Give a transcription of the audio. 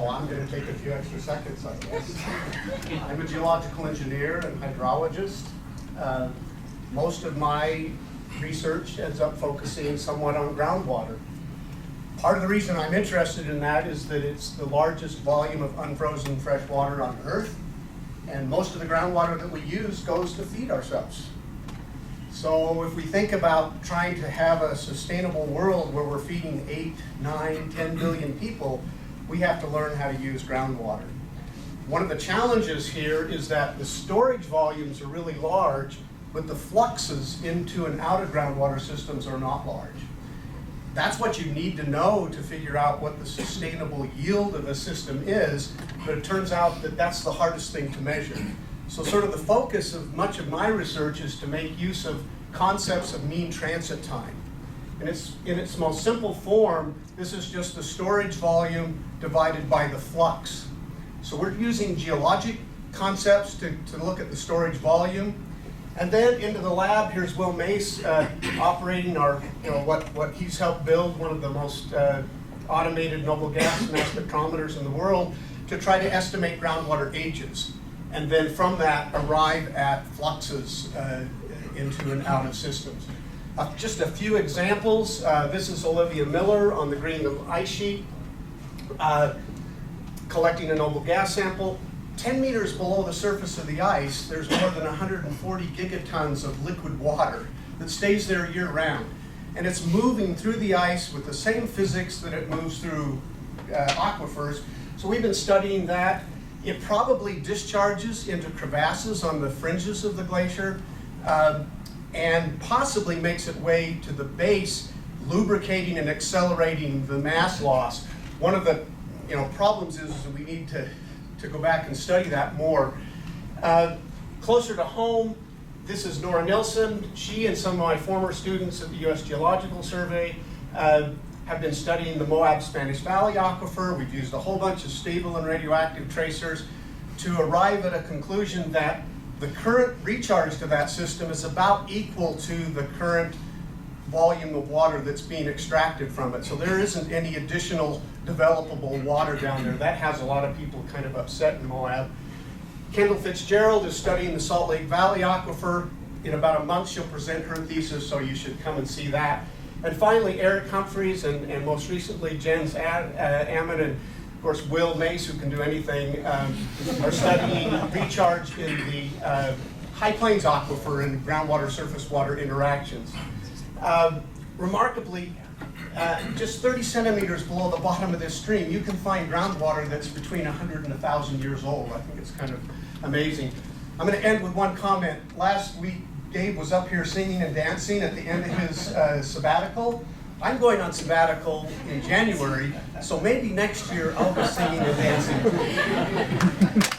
so I'm going to take a few extra seconds, I guess. I'm a geological engineer and hydrologist. Most of my research ends up focusing somewhat on groundwater. Part of the reason I'm interested in that is that it's the largest volume of unfrozen fresh water on Earth, and most of the groundwater that we use goes to feed ourselves. So if we think about trying to have a sustainable world where we're feeding 8, 9, 10 billion people, we have to learn how to use groundwater. One of the challenges here is that the storage volumes are really large, but the fluxes into and out of groundwater systems are not large. That's what you need to know to figure out what the sustainable yield of a system is, but it turns out that that's the hardest thing to measure. So sort of the focus of much of my research is to make use of concepts of mean transit time. And in its most simple form, this is just the storage volume divided by the flux. So we're using geologic concepts to look at the storage volume. And then into the lab, here's Will Mace operating our, what he's helped build, one of the most automated noble gas mass spectrometers in the world, to try to estimate groundwater ages. And then from that, arrive at fluxes into and out of systems. Just a few examples. This is Olivia Miller on the Greenland ice sheet, collecting a noble gas sample. 10 meters below the surface of the ice, there's more than 140 gigatons of liquid water that stays there year-round. And it's moving through the ice with the same physics that it moves through aquifers. So we've been studying that. It probably discharges into crevasses on the fringes of the glacier and possibly makes its way to the base, lubricating and accelerating the mass loss. One of the problems is that we need to go back and study that more. Closer to home, this is Nora Nilsson. She and some of my former students at the U.S. Geological Survey have been studying the Moab Spanish Valley aquifer. We've used a whole bunch of stable and radioactive tracers to arrive at a conclusion that the current recharge to that system is about equal to the current volume of water that's being extracted from it. So there isn't any additional developable water down there. That has a lot of people kind of upset in Moab. Kendall Fitzgerald is studying the Salt Lake Valley aquifer. In about a month, she'll present her thesis, so you should come and see that. And finally, Eric Humphreys and most recently Jens Ammon and of course Will Mace, who can do anything, are studying recharge in the High Plains aquifer and groundwater surface water interactions. Remarkably, just 30 centimeters below the bottom of this stream, you can find groundwater that's between 100 and 1,000 years old. I think it's kind of amazing. I'm going to end with one comment. Last week, Gabe was up here singing and dancing at the end of his sabbatical. I'm going on sabbatical in January, so maybe next year I'll be singing and dancing.